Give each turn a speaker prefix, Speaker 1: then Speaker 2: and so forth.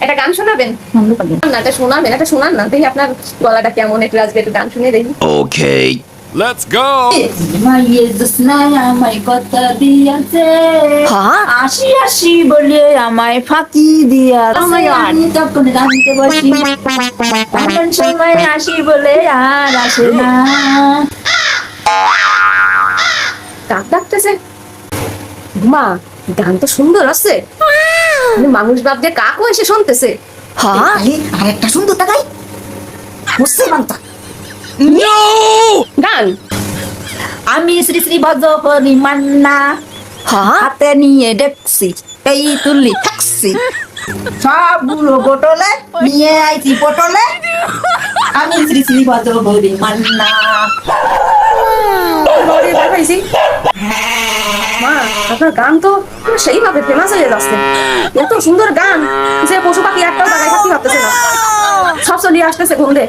Speaker 1: একটা গান শোনাবেন? না, এটা শোনাবেন, এটা শোনান না, দেখি আপনার গলাটা কেমন, একটু আজকে একটু গান শুনে দেখি।
Speaker 2: Okay.
Speaker 3: Let's go!
Speaker 4: আমায় কথা দিয়াছে, আসি আসি বলে আমায় ফাঁকি দিয়াছে, আমি তখন জানতে বসি, এমন সময় আসি বলে আর আসে না।
Speaker 1: কাক ডাকতেছে? মা, গান তো সুন্দর আছে, মানুষ ভাবছে কাকও এসে শুনতেছে।
Speaker 4: আর একটা সুন্দর টাকাই বুঝছে মানতা।
Speaker 2: No!
Speaker 1: গান?
Speaker 4: আমি শ্রী শ্রী ভজহরি মান্না, হাতে নিয়ে দেখছি এই তুলি থাকছি, সবগুলো বোতলে নিয়ে আইছি পটলে, আমি শ্রী শ্রী ভজহরি মান্না।
Speaker 1: ঘরে দেখাইছি। মা, আপনার গান তো সেইভাবে ফেমাস হয়ে যাচ্ছে, এত সুন্দর গান যে পশু পাখি একটাও জায়গায় থাকতে পারতেছে না, সব চলিয়ে আসতেছে ঘুমলে।